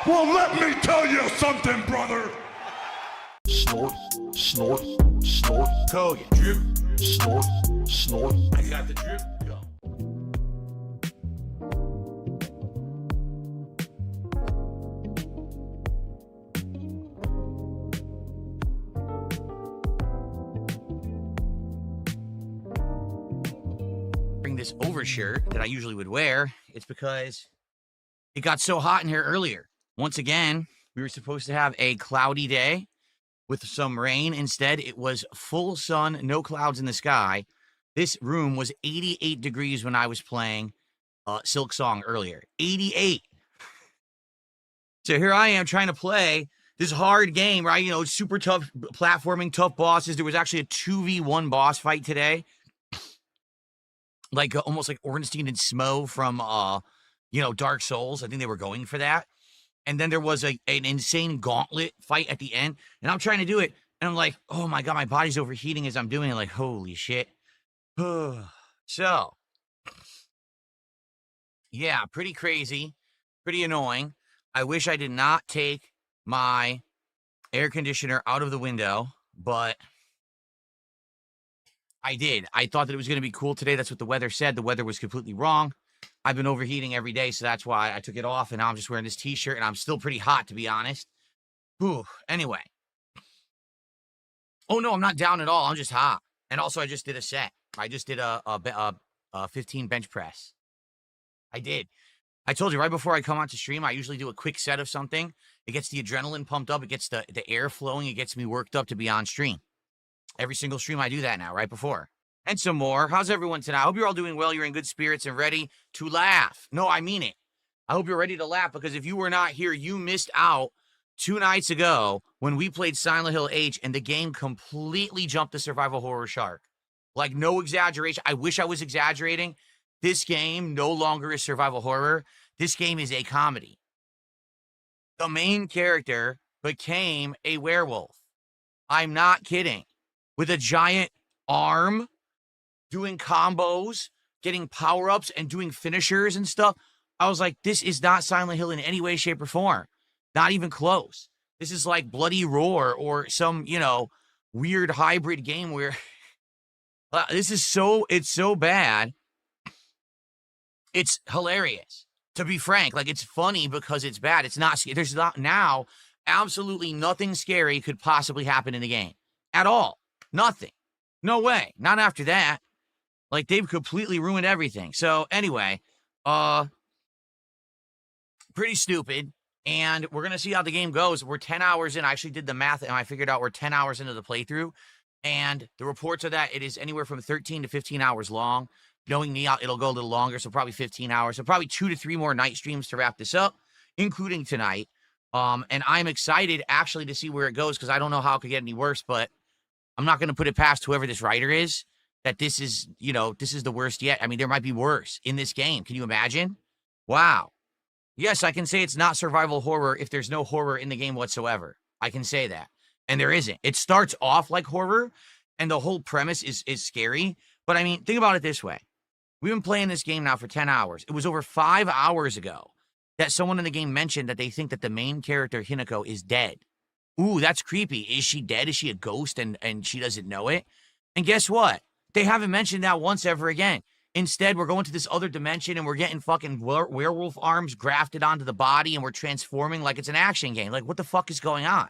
Well, let me tell you something, brother. Snort, snort, snort. Code drip, Snort, snort. I got the drip. Go. This overshirt that I usually would wear, it's because it got so hot in here earlier. Once again, we were supposed to have a cloudy day with some rain. Instead, it was full sun, no clouds in the sky. This room was 88 degrees when I was playing Silk Song earlier. 88. So here I am trying to play this hard game, right? You know, super tough platforming, tough bosses. There was actually a 2v1 boss fight today. Like almost like Ornstein and Smo from Dark Souls. I think they were going for that. And then there was an insane gauntlet fight at the end, and I'm trying to do it, and I'm like, oh my god, my body's overheating as I'm doing it. Like, holy shit. So yeah, pretty crazy, pretty annoying. I wish I did not take my air conditioner out of the window, but I did. I thought that it was going to be cool today. That's what the weather said. The weather was completely wrong. I've been overheating every day, so that's why I took it off, and now I'm just wearing this t-shirt, and I'm still pretty hot, to be honest. Whew. Anyway. Oh, no, I'm not down at all. I'm just hot. And also, I just did a set. I just did a 15 bench press. I did. I told you, right before I come on to stream, I usually do a quick set of something. It gets the adrenaline pumped up. It gets the air flowing. It gets me worked up to be on stream. Every single stream I do that now, right before. And some more. How's everyone tonight? I hope you're all doing well. You're in good spirits and ready to laugh. No, I mean it. I hope you're ready to laugh, because if you were not here, you missed out 2 nights ago when we played Silent Hill H, and the game completely jumped the survival horror shark. Like, no exaggeration. I wish I was exaggerating. This game no longer is survival horror. This game is a comedy. The main character became a werewolf. I'm not kidding. With a giant arm, doing combos, getting power-ups, and doing finishers and stuff. I was like, this is not Silent Hill in any way, shape, or form. Not even close. This is like Bloody Roar or some, weird hybrid game where this is it's so bad. It's hilarious, to be frank. Like, it's funny because it's bad. It's not, there's not now, absolutely nothing scary could possibly happen in the game at all. Nothing. No way. Not after that. Like, they've completely ruined everything. So anyway, pretty stupid. And we're going to see how the game goes. We're 10 hours in. I actually did the math, and I figured out we're 10 hours into the playthrough. And the reports are that it is anywhere from 13 to 15 hours long. Knowing me, it'll go a little longer, so probably 15 hours. So probably 2 to 3 more night streams to wrap this up, including tonight. And I'm excited, actually, to see where it goes, because I don't know how it could get any worse, but I'm not going to put it past whoever this writer is, that this is, this is the worst yet. I mean, there might be worse in this game. Can you imagine? Wow. Yes, I can say it's not survival horror if there's no horror in the game whatsoever. I can say that. And there isn't. It starts off like horror, and the whole premise is scary. But I mean, think about it this way. We've been playing this game now for 10 hours. It was over 5 hours ago that someone in the game mentioned that they think that the main character, Hinako, is dead. Ooh, that's creepy. Is she dead? Is she a ghost and she doesn't know it? And guess what? They haven't mentioned that once ever again. Instead, we're going to this other dimension, and we're getting fucking werewolf arms grafted onto the body, and we're transforming like it's an action game. Like, what the fuck is going on?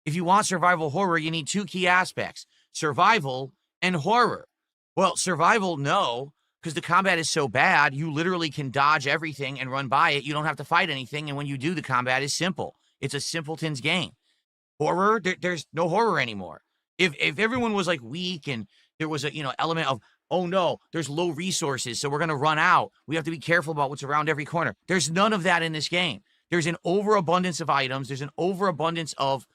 If you want survival horror, you need 2 key aspects: survival and horror. Well, survival, no, because the combat is so bad, you literally can dodge everything and run by it. You don't have to fight anything, and when you do, the combat is simple. It's a simpleton's game. Horror, there's no horror anymore. If everyone was like weak and there was a element of, oh no, there's low resources, so we're gonna run out. We have to be careful about what's around every corner. There's none of that in this game. There's an overabundance of items. There's an overabundance of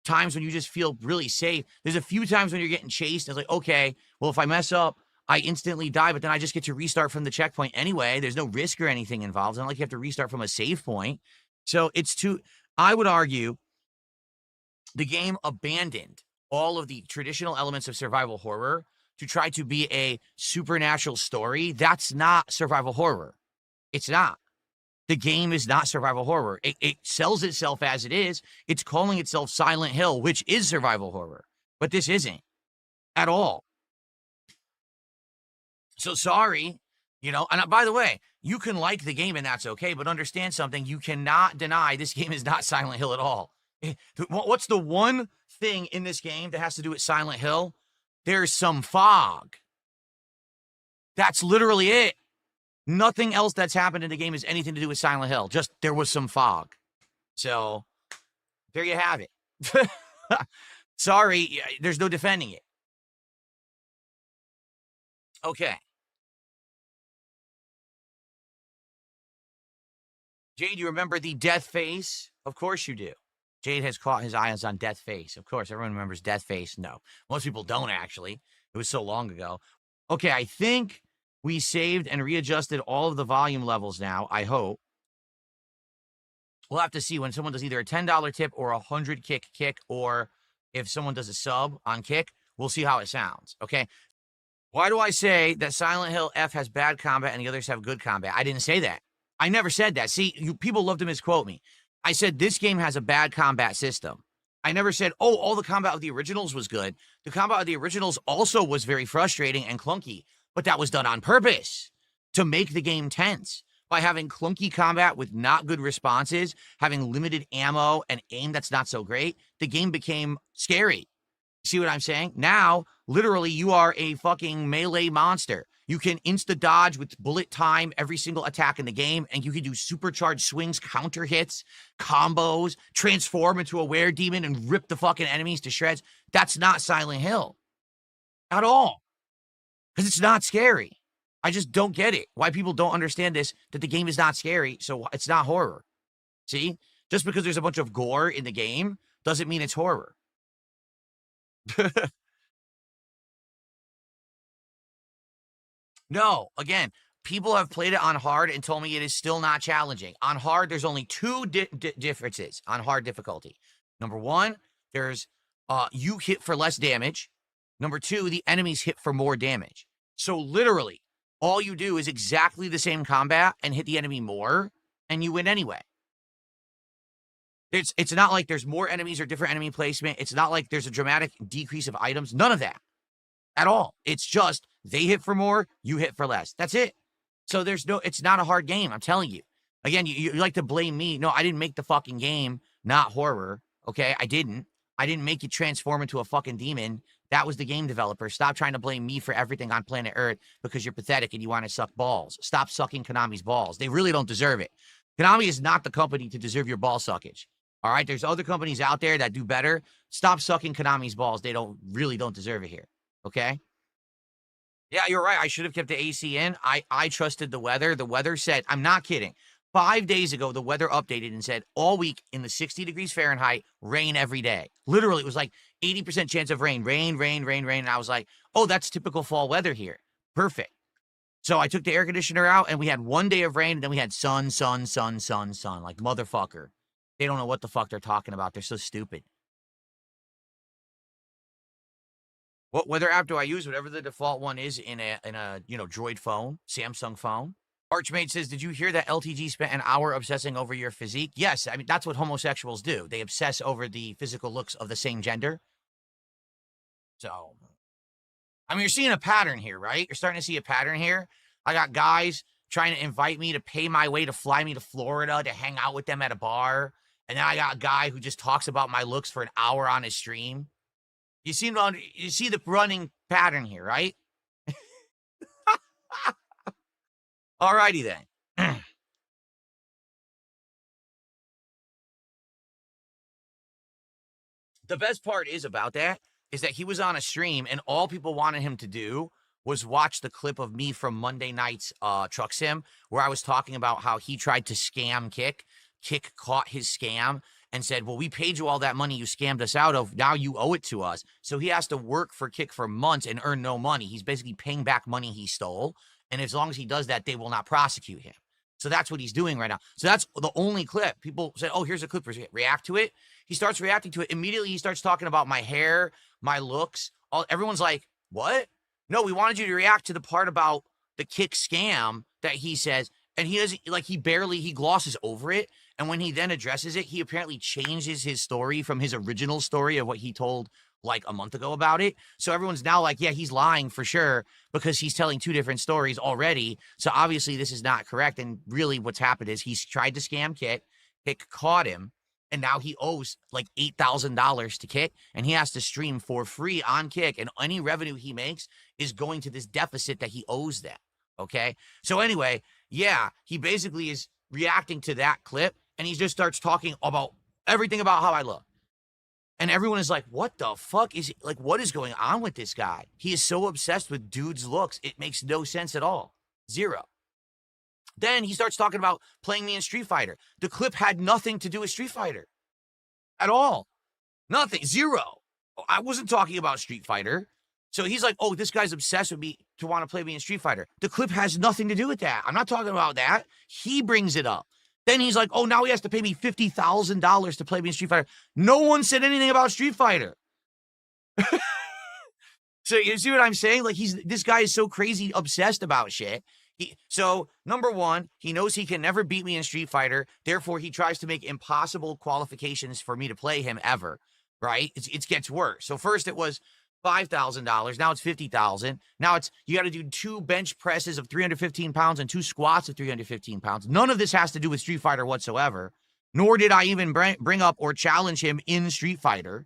times when you just feel really safe. There's a few times when you're getting chased. It's like, okay, well, if I mess up, I instantly die, but then I just get to restart from the checkpoint anyway. There's no risk or anything involved. It's not like you have to restart from a save point. So I would argue the game abandoned all of the traditional elements of survival horror to try to be a supernatural story. That's not survival horror. It's not. The game is not survival horror. It sells itself as it is. It's calling itself Silent Hill, which is survival horror. But this isn't at all. So sorry, you know, and by the way, you can like the game and that's okay, but understand something. You cannot deny this game is not Silent Hill at all. What's the one thing in this game that has to do with Silent Hill? There's some fog. That's literally it. Nothing else that's happened in the game has anything to do with Silent Hill. Just there was some fog. So there you have it. Sorry, there's no defending it. Okay. Jade, you remember the death face? Of course you do. Jade has caught his eyes on death face. Of course, everyone remembers death face. No, most people don't actually. It was so long ago. Okay, I think we saved and readjusted all of the volume levels now, I hope. We'll have to see when someone does either a $10 tip or a 100 kick, or if someone does a sub on kick, we'll see how it sounds, okay? Why do I say that Silent Hill F has bad combat and the others have good combat? I didn't say that. I never said that. See, people love to misquote me. I said this game has a bad combat system. I never said, oh, all the combat of the originals was good. The combat of the originals also was very frustrating and clunky, but that was done on purpose to make the game tense. By having clunky combat with not good responses, having limited ammo and aim that's not so great, the game became scary. See what I'm saying? Now, literally, you are a fucking melee monster. You can insta-dodge with bullet time every single attack in the game, and you can do supercharged swings, counter hits, combos, transform into a were-demon and rip the fucking enemies to shreds. That's not Silent Hill. At all. Because it's not scary. I just don't get it. Why people don't understand this, that the game is not scary, so it's not horror. See? Just because there's a bunch of gore in the game doesn't mean it's horror. No, again, people have played it on hard and told me it is still not challenging. On hard, there's only two differences on hard difficulty. Number one, there's you hit for less damage. Number two, the enemies hit for more damage. So literally, all you do is exactly the same combat and hit the enemy more, and you win anyway. It's not like there's more enemies or different enemy placement. It's not like there's a dramatic decrease of items. None of that at all. It's just they hit for more, you hit for less. That's it. So it's not a hard game. I'm telling you. Again, you like to blame me. No, I didn't make the fucking game not horror. Okay, I didn't make it transform into a fucking demon. That was the game developer. Stop trying to blame me for everything on planet Earth because you're pathetic and you want to suck balls. Stop sucking Konami's balls. They really don't deserve it. Konami is not the company to deserve your ball suckage. All right, there's other companies out there that do better. Stop sucking Konami's balls. They really don't deserve it here. Okay? Yeah, you're right. I should have kept the AC in. I trusted the weather. The weather said, I'm not kidding. 5 days ago, the weather updated and said all week in the 60 degrees Fahrenheit, rain every day. Literally, it was like 80% chance of rain. Rain. And I was like, oh, that's typical fall weather here. Perfect. So I took the air conditioner out and we had 1 day of rain and then we had sun. Like motherfucker. They don't know what the fuck they're talking about. They're so stupid. What weather app do I use? Whatever the default one is in a Droid phone, Samsung phone. Archmate says, did you hear that LTG spent an hour obsessing over your physique? Yes, I mean, that's what homosexuals do. They obsess over the physical looks of the same gender. So, I mean, you're seeing a pattern here, right? You're starting to see a pattern here. I got guys trying to invite me to pay my way to fly me to Florida to hang out with them at a bar. And then I got a guy who just talks about my looks for an hour on his stream. You see the running pattern here, right? Alrighty then. The best part is that he was on a stream and all people wanted him to do was watch the clip of me from Monday night's Truck Sim, where I was talking about how he tried to scam Kick. Kick caught his scam and said, well, we paid you all that money you scammed us out of. Now you owe it to us. So he has to work for Kick for months and earn no money. He's basically paying back money he stole. And as long as he does that, they will not prosecute him. So that's what he's doing right now. So that's the only clip. People said, oh, here's a clip. React to it. He starts reacting to it. Immediately, he starts talking about my hair, my looks. Everyone's like, what? No, we wanted you to react to the part about the Kick scam that he says. And he doesn't, like, he glosses over it. And when he then addresses it, he apparently changes his story from his original story of what he told like a month ago about it. So everyone's now like, yeah, he's lying for sure because he's telling two different stories already. So obviously this is not correct. And really what's happened is he's tried to scam Kit. Kit caught him. And now he owes like $8,000 to Kick, and he has to stream for free on Kick, and any revenue he makes is going to this deficit that he owes them. Okay? So anyway, yeah, he basically is reacting to that clip, and he just starts talking about everything about how I look. And everyone is like, what the fuck is, like, what is going on with this guy? He is so obsessed with dude's looks. It makes no sense at all. Zero. Then he starts talking about playing me in Street Fighter. The clip had nothing to do with Street Fighter at all. Nothing. Zero. I wasn't talking about Street Fighter. So he's like, oh, this guy's obsessed with me to want to play me in Street Fighter. The clip has nothing to do with that. I'm not talking about that. He brings it up. Then he's like, oh, now he has to pay me $50,000 to play me in Street Fighter. No one said anything about Street Fighter. So you see what I'm saying? Like, this guy is so crazy obsessed about shit. So, number one, he knows he can never beat me in Street Fighter. Therefore, he tries to make impossible qualifications for me to play him ever, right? It gets worse. So first it was $5,000. Now it's $50,000. Now it's, you got to do 2 bench presses of 315 pounds and 2 squats of 315 pounds. None of this has to do with Street Fighter whatsoever, nor did I even bring up or challenge him in Street Fighter.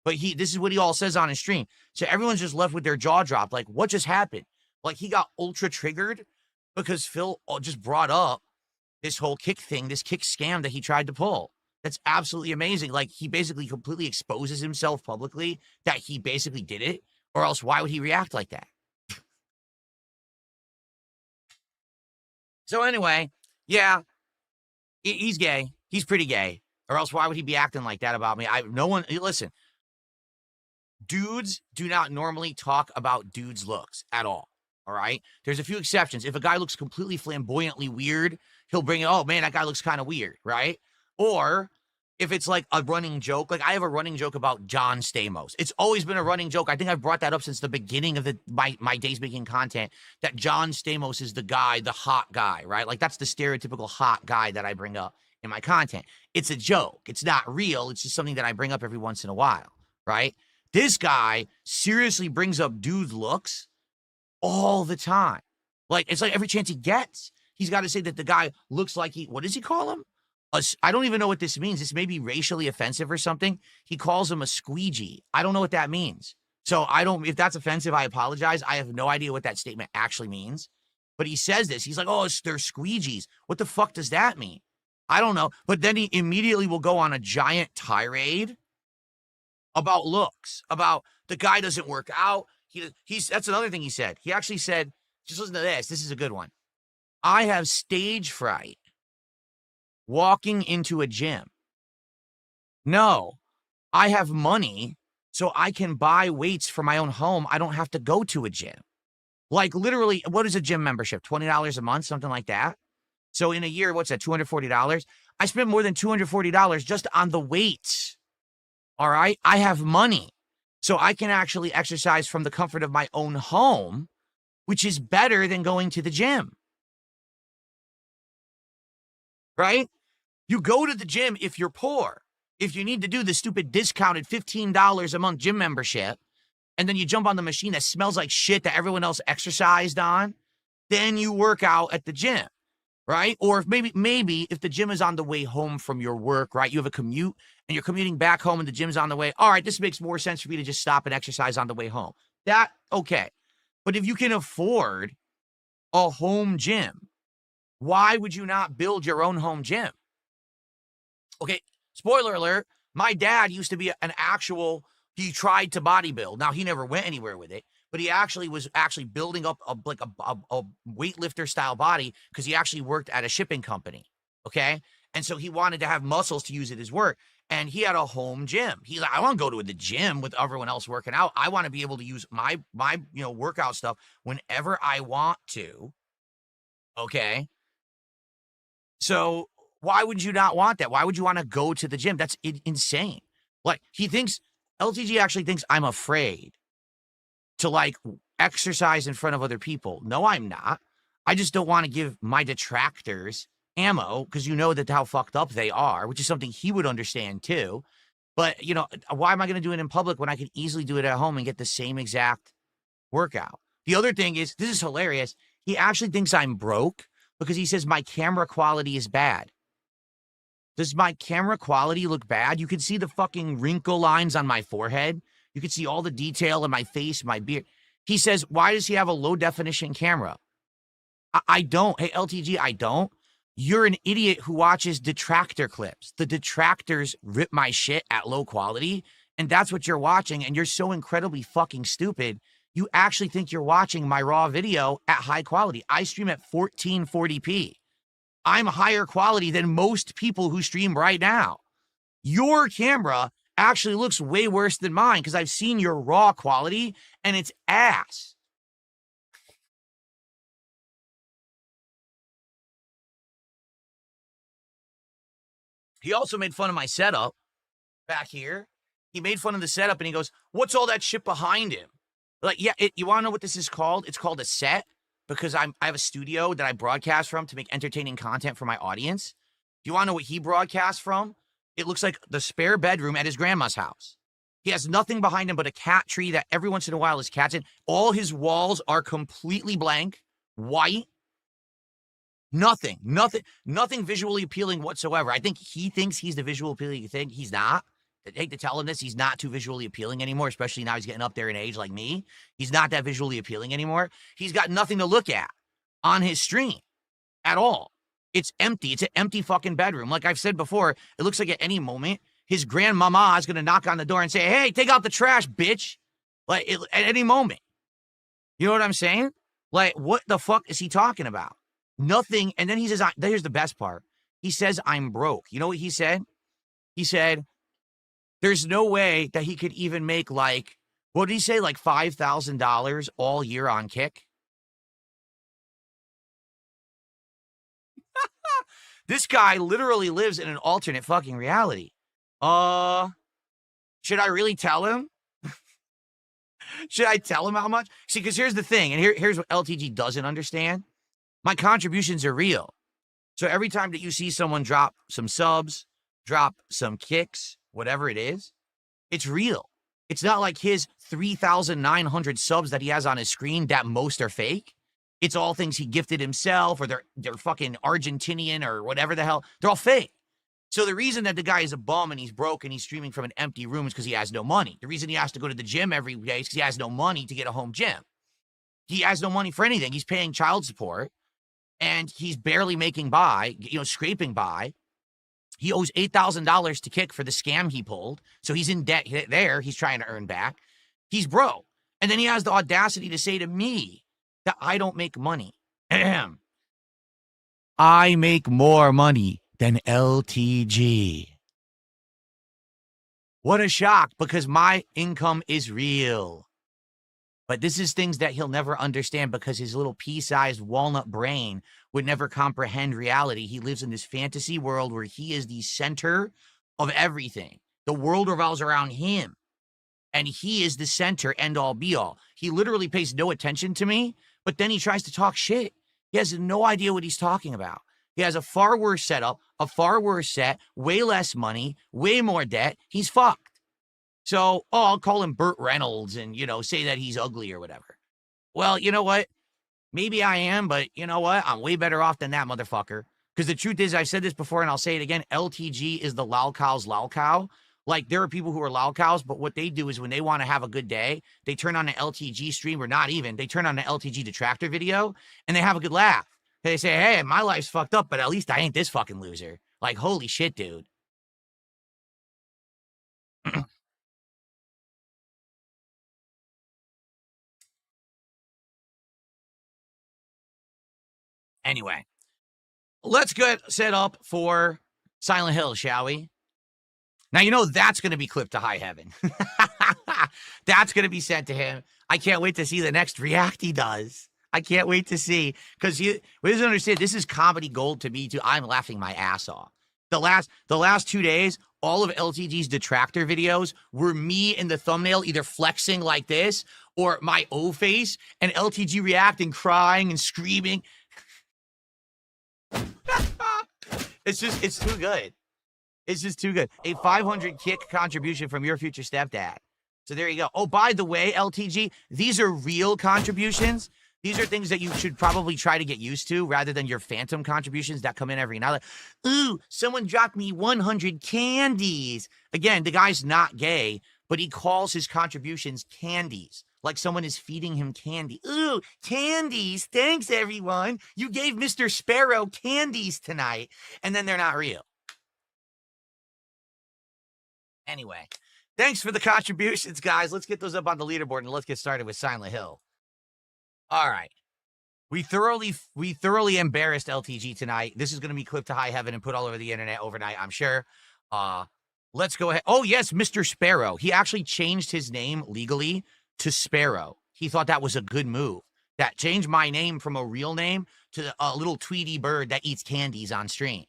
But this is what he all says on his stream. So everyone's just left with their jaw dropped. Like, what just happened? Like, he got ultra triggered because Phil just brought up this whole Kick thing, this Kick scam that he tried to pull. That's absolutely amazing. Like, he basically completely exposes himself publicly that he basically did it, or else why would he react like that? So anyway, yeah, he's gay. He's pretty gay. Or else why would he be acting like that about me? Listen, dudes do not normally talk about dudes' looks at all. All right. There's a few exceptions. If a guy looks completely flamboyantly weird, he'll bring it. Oh man, that guy looks kind of weird. Right. Or if it's like a running joke, like I have a running joke about John Stamos. It's always been a running joke. I think I've brought that up since the beginning of my days making content, that John Stamos is the guy, the hot guy, right? Like that's the stereotypical hot guy that I bring up in my content. It's a joke. It's not real. It's just something that I bring up every once in a while. Right. This guy seriously brings up dude looks all the time. Like, it's like every chance he gets, he's got to say that the guy looks like what does he call him? I don't even know what this means. This may be racially offensive or something. He calls him a squeegee. I don't know what that means. So if that's offensive, I apologize. I have no idea what that statement actually means. But he says this. He's like, oh, they're squeegees. What the fuck does that mean? I don't know. But then he immediately will go on a giant tirade about looks, about the guy doesn't work out. That's another thing he said. He actually said, just listen to this. This is a good one. I have stage fright walking into a gym. No, I have money so I can buy weights for my own home. I don't have to go to a gym. Like literally, what is a gym membership? $20 a month, something like that. So in a year, what's that? $240. I spent more than $240 just on the weights. All right. I have money. So I can actually exercise from the comfort of my own home, which is better than going to the gym. Right? You go to the gym if you're poor. If you need to do the stupid discounted $15 a month gym membership, and then you jump on the machine that smells like shit that everyone else exercised on, then you work out at the gym. Right? Or if maybe if the gym is on the way home from your work, right? You have a commute and you're commuting back home and the gym's on the way. All right, this makes more sense for me to just stop and exercise on the way home. Okay. But if you can afford a home gym, why would you not build your own home gym? Okay, spoiler alert, my dad used to be he tried to bodybuild. Now, he never went anywhere with it. But he was building up a weightlifter style body because he actually worked at a shipping company. Okay. And so he wanted to have muscles to use at his work. And he had a home gym. He's like, I want to go to the gym with everyone else working out. I want to be able to use my workout stuff whenever I want to. Okay. So why would you not want that? Why would you want to go to the gym? That's insane. Like LTG actually thinks I'm afraid to like exercise in front of other people. No, I'm not. I just don't want to give my detractors ammo because you know that how fucked up they are, which is something he would understand too. But, you know, why am I going to do it in public when I can easily do it at home and get the same exact workout? The other thing is, this is hilarious. He actually thinks I'm broke because he says my camera quality is bad. Does my camera quality look bad? You can see the fucking wrinkle lines on my forehead. You can see all the detail in my face, my beard. He says, why does he have a low definition camera? I don't. Hey, LTG, I don't. You're an idiot who watches detractor clips. The detractors rip my shit at low quality, and that's what you're watching, and you're so incredibly fucking stupid. You actually think you're watching my raw video at high quality. I stream at 1440p. I'm higher quality than most people who stream right now. Your camera actually looks way worse than mine because I've seen your raw quality, and it's ass. He also made fun of my setup back here. He made fun of the setup and he goes, what's all that shit behind him? Like, yeah, you want to know what this is called? It's called a set because I have a studio that I broadcast from to make entertaining content for my audience. Do you want to know what he broadcasts from? It looks like the spare bedroom at his grandma's house. He has nothing behind him but a cat tree that every once in a while his cat's in. All his walls are completely blank, white. Nothing visually appealing whatsoever. I think he thinks he's the visual appealing thing. He's not. I hate to tell him this. He's not too visually appealing anymore, especially now he's getting up there in age like me. He's not that visually appealing anymore. He's got nothing to look at on his stream at all. It's empty. It's an empty fucking bedroom. Like I've said before, it looks like at any moment, his grandmama is going to knock on the door and say, hey, take out the trash, bitch. Like at any moment. You know what I'm saying? Like, what the fuck is he talking about? Nothing. And then he says, here's the best part. He says, I'm broke. You know what he said? He said, there's no way that he could even make like, what did he say? Like $5,000 all year on Kick. This guy literally lives in an alternate fucking reality. Should I really tell him? Should I tell him how much? See, because here's the thing. And here's what LTG doesn't understand. My contributions are real. So every time that you see someone drop some subs, drop some kicks, whatever it is, it's real. It's not like his 3,900 subs that he has on his screen that most are fake. It's all things he gifted himself or they're fucking Argentinian or whatever the hell. They're all fake. So the reason that the guy is a bum and he's broke and he's streaming from an empty room is because he has no money. The reason he has to go to the gym every day is because he has no money to get a home gym. He has no money for anything. He's paying child support. And he's barely making by, scraping by. He owes $8,000 to Kick for the scam he pulled. So he's in debt there. He's trying to earn back. He's broke. And then he has the audacity to say to me that I don't make money. I make more money than LTG. What a shock, because my income is real. But this is things that he'll never understand because his little pea-sized walnut brain would never comprehend reality. He lives in this fantasy world where he is the center of everything. The world revolves around him. And he is the center, end all be all. He literally pays no attention to me, but then he tries to talk shit. He has no idea what he's talking about. He has a far worse setup, a far worse set, way less money, way more debt. He's fucked. So, I'll call him Burt Reynolds and, say that he's ugly or whatever. Well, you know what? Maybe I am, but you know what? I'm way better off than that motherfucker. Because the truth is, I've said this before and I'll say it again, LTG is the lol cow's lol cow. Like, there are people who are lol cows, but what they do is when they want to have a good day, they turn on an LTG stream, or not even, they turn on an LTG detractor video, and they have a good laugh. They say, hey, my life's fucked up, but at least I ain't this fucking loser. Like, holy shit, dude. Anyway, let's get set up for Silent Hill, shall we? Now, that's going to be clipped to high heaven. That's going to be sent to him. I can't wait to see the next react he does. I can't wait to see, because he doesn't understand, this is comedy gold to me, too. I'm laughing my ass off. The last 2 days, all of LTG's detractor videos were me in the thumbnail either flexing like this or my O face and LTG reacting, crying and screaming. It's too good. It's just too good. A 500 kick contribution from your future stepdad. So there you go. Oh, by the way, LTG, these are real contributions. These are things that you should probably try to get used to rather than your phantom contributions that come in every night. Like, ooh, someone dropped me 100 candies. Again, the guy's not gay, but he calls his contributions candies. Like someone is feeding him candy. Ooh, candies. Thanks, everyone. You gave Mr. Sparrow candies tonight. And then they're not real. Anyway, thanks for the contributions, guys. Let's get those up on the leaderboard and let's get started with Silent Hill. All right. We thoroughly embarrassed LTG tonight. This is going to be clipped to high heaven and put all over the internet overnight, I'm sure. Let's go ahead. Oh, yes, Mr. Sparrow. He actually changed his name legally to Sparrow. He thought that was a good move. That changed my name from a real name to a little Tweety bird that eats candies on stream.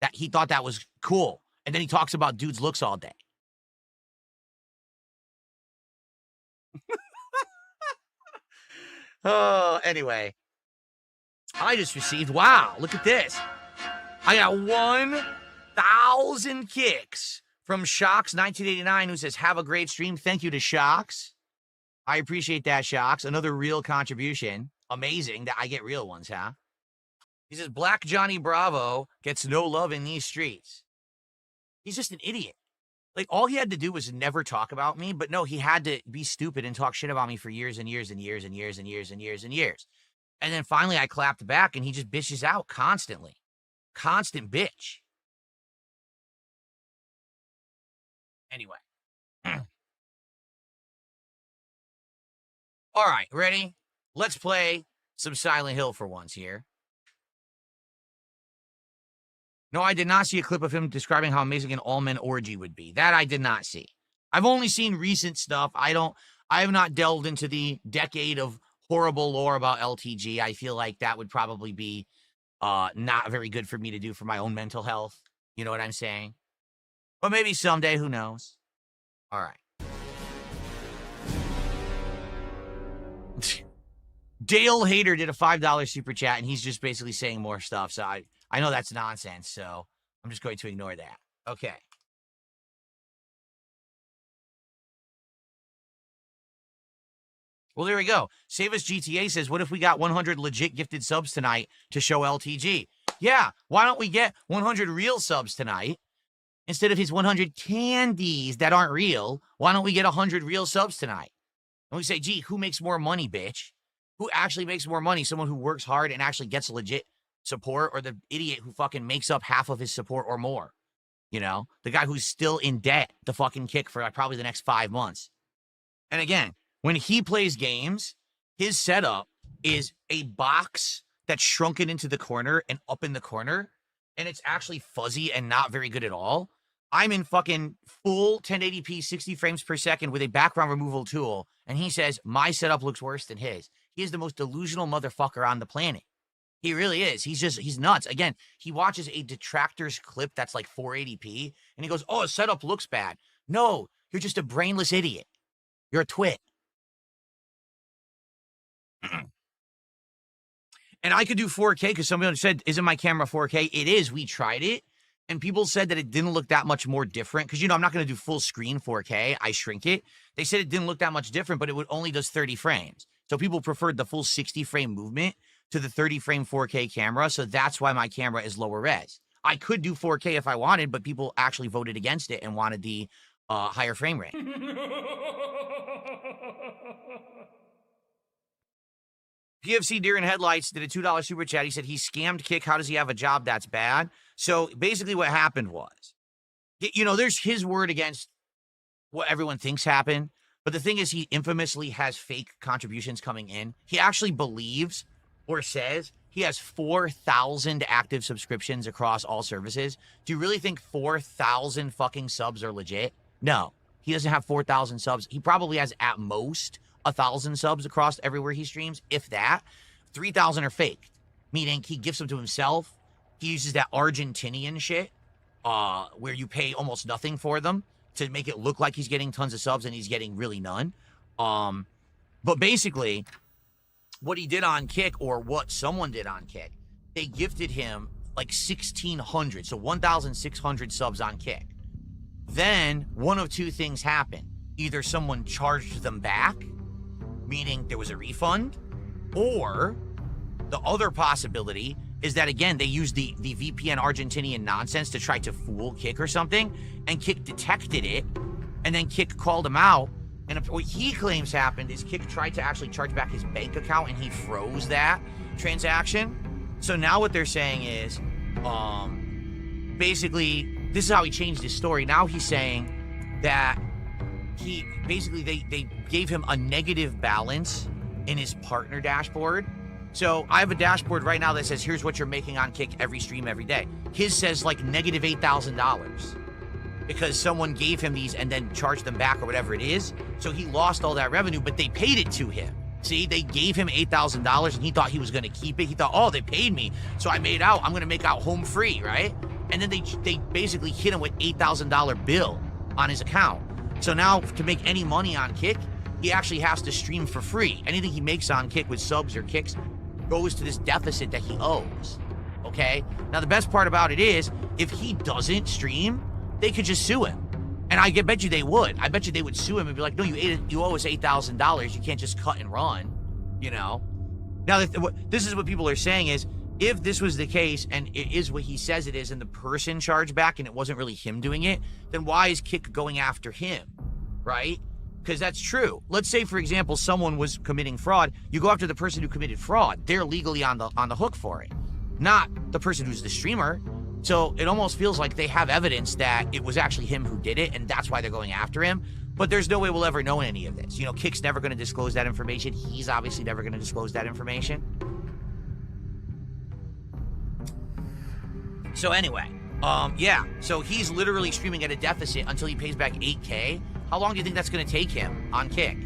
That he thought that was cool. And then he talks about dudes' looks all day. Oh, anyway. I just received, wow, look at this. I got 1,000 kicks from Shocks1989 who says, have a great stream. Thank you to Shocks. I appreciate that, Shocks. Another real contribution. Amazing that I get real ones, huh? He says, Black Johnny Bravo gets no love in these streets. He's just an idiot. Like, all he had to do was never talk about me, but no, he had to be stupid and talk shit about me for years and years and years and years and years and years and years. And then finally I clapped back and he just bitches out constantly. Constant bitch. Anyway. All right, ready? Let's play some Silent Hill for once here. No, I did not see a clip of him describing how amazing an all-men orgy would be. That I did not see. I've only seen recent stuff. I have not delved into the decade of horrible lore about LTG. I feel like that would probably be not very good for me to do for my own mental health. You know what I'm saying? But maybe someday, who knows? All right. Dale Hader did a $5 super chat, and he's just basically saying more stuff. So I know that's nonsense, so I'm just going to ignore that. Okay. Well, there we go. Save Us GTA says, what if we got 100 legit gifted subs tonight to show LTG? Yeah, why don't we get 100 real subs tonight? Instead of his 100 candies that aren't real, why don't we get 100 real subs tonight? And we say, gee, who makes more money, bitch? Who actually makes more money? Someone who works hard and actually gets legit support, or the idiot who fucking makes up half of his support or more? You know, the guy who's still in debt to fucking kick for like probably the next 5 months. And again, when he plays games, his setup is a box that's shrunken into the corner and up in the corner, and it's actually fuzzy and not very good at all. I'm in fucking full 1080p 60 frames per second with a background removal tool, and he says my setup looks worse than his. He is the most delusional motherfucker on the planet. He really is. He's nuts. Again, he watches a detractor's clip that's like 480p, and he goes, oh, his setup looks bad. No, you're just a brainless idiot. You're a twit. And I could do 4K because somebody said, isn't my camera 4K? It is. We tried it. And people said that it didn't look that much more different. Because, you know, I'm not going to do full screen 4K. I shrink it. They said it didn't look that much different, but it only does 30 frames. So people preferred the full 60 frame movement to the 30 frame 4K camera. So that's why my camera is lower res. I could do 4K if I wanted, but people actually voted against it and wanted the higher frame rate. PFC Deer in Headlights did a $2 super chat. He said he scammed Kick. How does he have a job that's bad? So basically what happened was, you know, there's his word against what everyone thinks happened. But the thing is, he infamously has fake contributions coming in. He actually believes or says he has 4,000 active subscriptions across all services. Do you really think 4,000 fucking subs are legit? No, he doesn't have 4,000 subs. He probably has at most 1,000 subs across everywhere he streams, if that. 3,000 are faked, meaning he gives them to himself. He uses that Argentinian shit where you pay almost nothing for them to make it look like he's getting tons of subs and he's getting really none. But basically, what he did on Kick, or what someone did on Kick, they gifted him like 1,600, so 1,600 subs on Kick. Then one of two things happened. Either someone charged them back, meaning there was a refund, or the other possibility is that, again, they used the VPN Argentinian nonsense to try to fool Kick or something, and Kick detected it, and then Kick called him out. And what he claims happened is Kick tried to actually charge back his bank account, and he froze that transaction. So now what they're saying is, basically, this is how he changed his story. Now he's saying that they gave him a negative balance in his partner dashboard. So I have a dashboard right now that says, here's what you're making on Kick every stream, every day. His says like negative $8,000 because someone gave him these and then charged them back or whatever it is. So he lost all that revenue, but they paid it to him. See, they gave him $8,000 and he thought he was going to keep it. He thought, oh, they paid me, so I made out. I'm going to make out home free, right? And then they basically hit him with $8,000 bill on his account. So now to make any money on Kick, he actually has to stream for free. Anything he makes on Kick with subs or kicks goes to this deficit that he owes, okay? Now, the best part about it is, if he doesn't stream, they could just sue him. And I bet you they would. I bet you they would sue him and be like, no, you owe us $8,000. You can't just cut and run, you know? Now, this is what people are saying is, if this was the case, and it is what he says it is, and the person charged back and it wasn't really him doing it, then why is Kick going after him, right? Because that's true. Let's say, for example, someone was committing fraud. You go after the person who committed fraud. They're legally on the hook for it, not the person who's the streamer. So it almost feels like they have evidence that it was actually him who did it, and that's why they're going after him. But there's no way we'll ever know any of this. You know, Kick's never going to disclose that information. He's obviously never going to disclose that information. So anyway, yeah. So he's literally streaming at a deficit until he pays back $8K. How long do you think that's going to take him on Kick?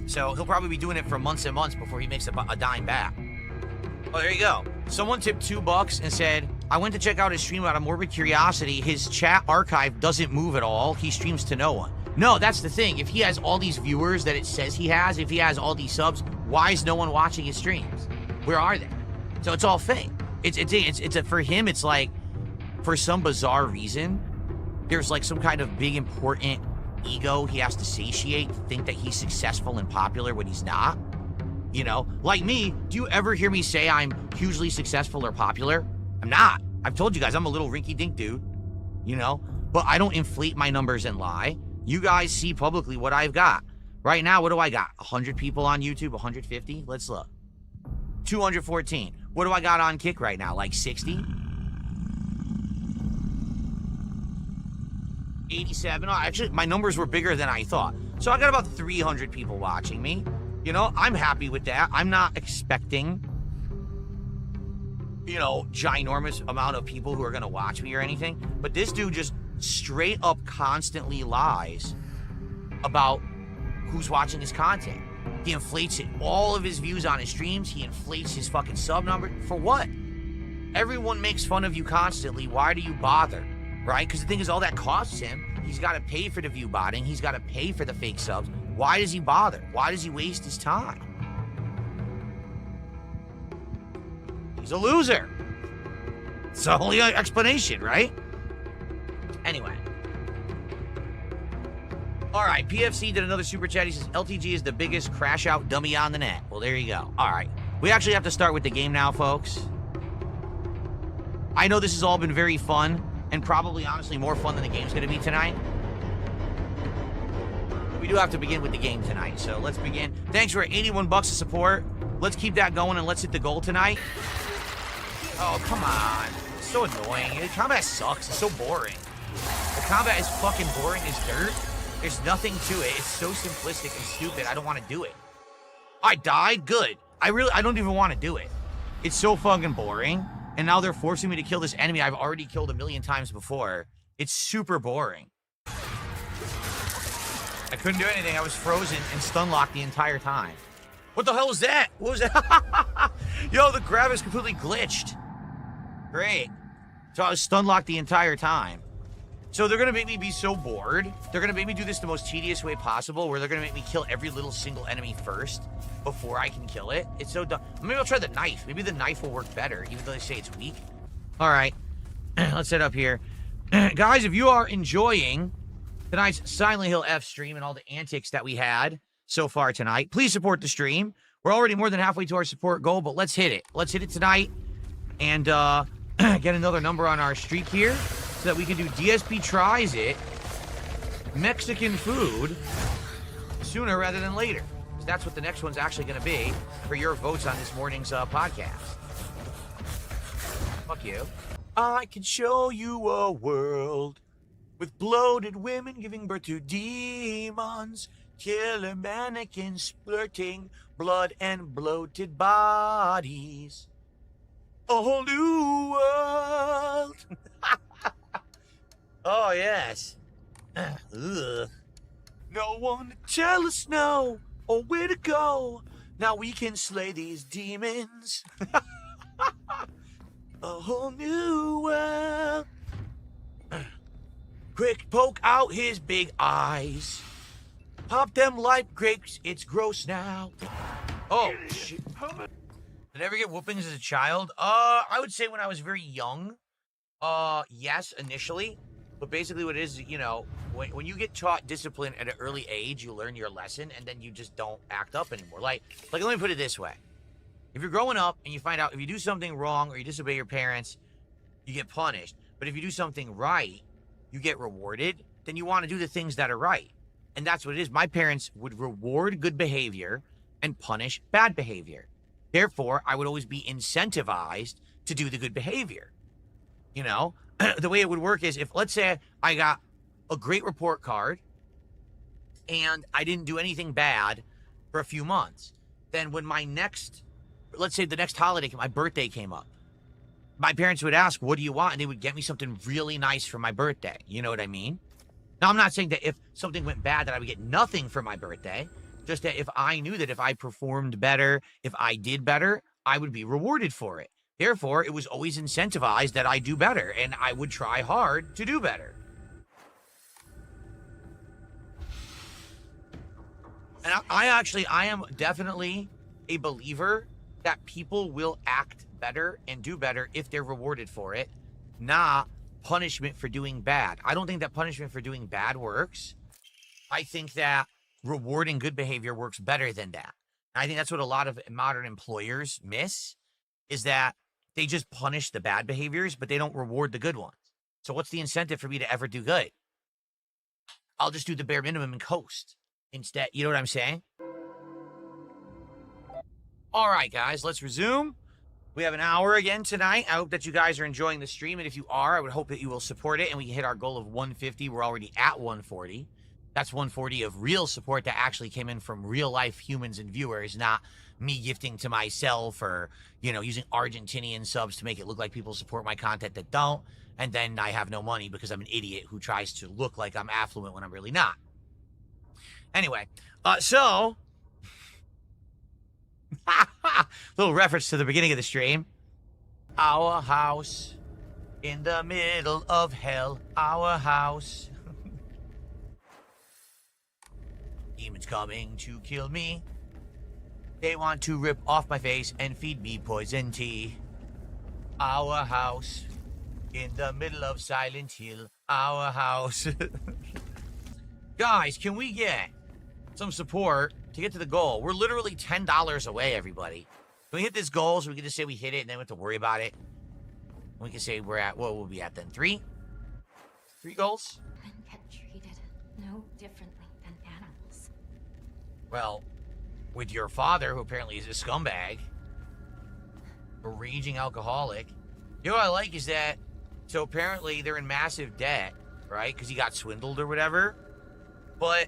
So he'll probably be doing it for months and months before he makes a dime back. Oh, there you go. Someone tipped $2 and said, I went to check out his stream out of morbid curiosity. His chat archive doesn't move at all. He streams to no one. No, that's the thing. If he has all these viewers that it says he has, if he has all these subs, why is no one watching his streams? Where are they? So it's all fake. For him, it's like, for some bizarre reason, there's like some kind of big important ego he has to satiate to think that he's successful and popular when he's not. You know, like me, do you ever hear me say I'm hugely successful or popular? I'm not. I've told you guys I'm a little rinky-dink dude, you know, but I don't inflate my numbers and lie. You guys see publicly what I've got. Right now, what do I got? 100 people on YouTube, 150? Let's look. 214. What do I got on Kick right now? Like 60? 87? Oh, actually, my numbers were bigger than I thought. So I got about 300 people watching me. You know, I'm happy with that. I'm not expecting, you know, ginormous amount of people who are going to watch me or anything. But this dude just straight up constantly lies about who's watching his content. He inflates it. All of his views on his streams, he inflates his fucking sub number. For what? Everyone makes fun of you constantly. Why do you bother? Right? Because the thing is, all that costs him. He's got to pay for the view botting. He's got to pay for the fake subs. Why does he bother? Why does he waste his time? He's a loser. It's the only explanation, right? Anyway. All right, PFC did another super chat. He says, LTG is the biggest crash out dummy on the net. Well, there you go. All right. We actually have to start with the game now, folks. I know this has all been very fun, and probably, honestly, more fun than the game's going to be tonight. But we do have to begin with the game tonight, so let's begin. Thanks for $81 of support. Let's keep that going, and let's hit the goal tonight. Oh, come on. It's so annoying. The combat sucks. It's so boring. The combat is fucking boring as dirt. There's nothing to it. It's so simplistic and stupid. I don't want to do it. I died? Good. I don't even want to do it. It's so fucking boring. And now they're forcing me to kill this enemy I've already killed a million times before. It's super boring. I couldn't do anything. I was frozen and stun locked the entire time. What the hell was that? What was that? Yo, the grab is completely glitched. Great. So I was stun locked the entire time. So they're going to make me be so bored. They're going to make me do this the most tedious way possible, where they're going to make me kill every little single enemy first before I can kill it. It's so dumb. Maybe I'll try the knife. Maybe the knife will work better, even though they say it's weak. All right. Let's head up here. Guys, if you are enjoying tonight's Silent Hill F stream and all the antics that we had so far tonight, please support the stream. We're already more than halfway to our support goal, but let's hit it. Let's hit it tonight and get another number on our streak here so that we can do DSP tries it Mexican food sooner rather than later. So that's what the next one's actually going to be for your votes on this morning's podcast. Fuck you. I can show you a world with bloated women giving birth to demons, killer mannequins splurting blood and bloated bodies. A whole new world. Oh, yes. Ugh. No one to tell us no or where to go. Now we can slay these demons. A whole new world. Quick, poke out his big eyes. Pop them like grapes. It's gross now. Oh, shit. Did I ever get whoopings as a child? I would say when I was very young. Yes, initially. But basically what it is, you know, when you get taught discipline at an early age, you learn your lesson, and then you just don't act up anymore. Like let me put it this way. If you're growing up and you find out if you do something wrong or you disobey your parents, you get punished. But if you do something right, you get rewarded, then you want to do the things that are right. And that's what it is. My parents would reward good behavior and punish bad behavior. Therefore, I would always be incentivized to do the good behavior. You know, the way it would work is if, let's say, I got a great report card and I didn't do anything bad for a few months, then when my next, let's say the next holiday, my birthday came up, my parents would ask, what do you want? And they would get me something really nice for my birthday. You know what I mean? Now, I'm not saying that if something went bad that I would get nothing for my birthday, just that if I knew that if I performed better, if I did better, I would be rewarded for it. Therefore, it was always incentivized that I do better, and I would try hard to do better. And I am definitely a believer that people will act better and do better if they're rewarded for it, not punishment for doing bad. I don't think that punishment for doing bad works. I think that rewarding good behavior works better than that. And I think that's what a lot of modern employers miss, is that they just punish the bad behaviors, but they don't reward the good ones. So what's the incentive for me to ever do good? I'll just do the bare minimum and coast instead. You know what I'm saying? All right, guys, let's resume. We have an hour again tonight. I hope that you guys are enjoying the stream. And if you are, I would hope that you will support it and we can hit our goal of 150. We're already at 140. That's 140 of real support that actually came in from real life humans and viewers, not me gifting to myself or, you know, using Argentinian subs to make it look like people support my content that don't. And then I have no money because I'm an idiot who tries to look like I'm affluent when I'm really not. Anyway, little reference to the beginning of the stream. Our house in the middle of hell. Our house. Demons coming to kill me. They want to rip off my face and feed me poison tea. Our house in the middle of Silent Hill. Our house. Guys, can we get some support to get to the goal? We're literally $10 away, everybody. Can we hit this goal so we can just say we hit it and then we don't have to worry about it? We can say we're at, what will we be at then? 3? 3 goals? Men get treated no differently than animals. Well, with your father, who apparently is a scumbag, a raging alcoholic. You know what I like is that, so apparently they're in massive debt, right? Because he got swindled or whatever. But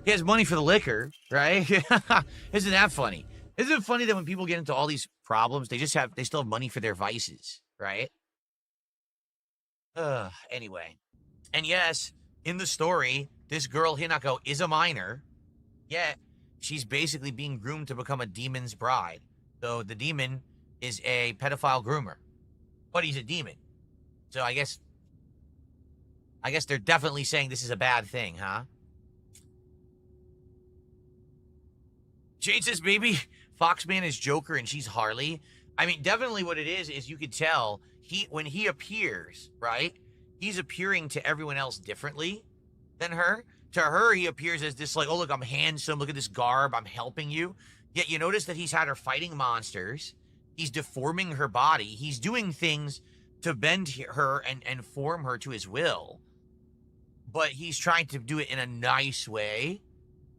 he has money for the liquor, right? Isn't that funny? Isn't it funny that when people get into all these problems, they still have money for their vices, right? Anyway. And yes, in the story, this girl, Hinako, is a minor, yet she's basically being groomed to become a demon's bride. So the demon is a pedophile groomer, but he's a demon. So I guess I guess they're definitely saying this is a bad thing, huh? Jade says, maybe Foxman is Joker and she's Harley. I mean, definitely what it is you could tell when he appears, right? He's appearing to everyone else differently than her. To her, he appears as this like, oh, look, I'm handsome. Look at this garb. I'm helping you. Yet you notice that he's had her fighting monsters. He's deforming her body. He's doing things to bend her and form her to his will. But he's trying to do it in a nice way.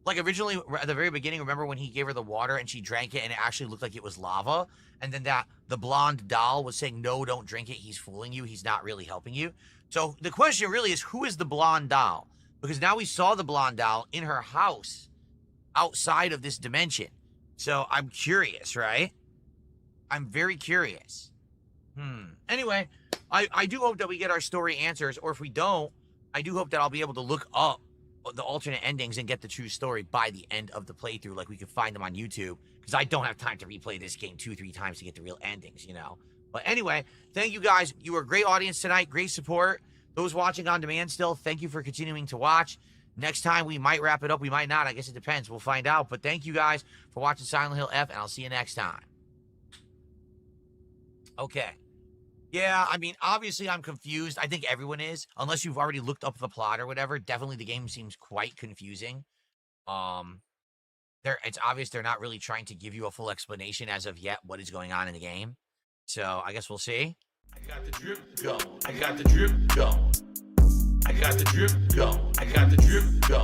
Like originally, at the very beginning, remember when he gave her the water and she drank it and it actually looked like it was lava? And then the blonde doll was saying, no, don't drink it. He's fooling you. He's not really helping you. So the question really is, who is the blonde doll? Because now we saw the blonde doll in her house outside of this dimension. So I'm curious, right? I'm very curious. Anyway, I do hope that we get our story answers. Or if we don't, I do hope that I'll be able to look up the alternate endings and get the true story by the end of the playthrough. Like we can find them on YouTube. Because I don't have time to replay this game 2-3 times to get the real endings, you know. But anyway, thank you guys. You were a great audience tonight. Great support. Those watching on demand still, thank you for continuing to watch. Next time, we might wrap it up. We might not. I guess it depends. We'll find out. But thank you guys for watching Silent Hill F, and I'll see you next time. Okay. Yeah, I mean, obviously I'm confused. I think everyone is. Unless you've already looked up the plot or whatever. Definitely the game seems quite confusing. It's obvious they're not really trying to give you a full explanation as of yet what is going on in the game. So I guess we'll see. I got the drip go. I got the drip go. I got the drip go. I got the drip go.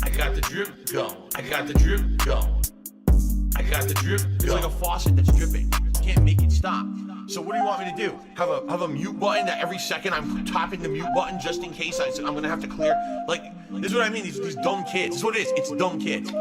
I got the drip go. I got the drip go. I got the drip go. It's like a faucet that's dripping. You can't make it stop. So what do you want me to do? Have a mute button that every second I'm tapping the mute button just in case I'm gonna have to clear? Like, this is what I mean. These dumb kids. This is what it is. It's dumb kids.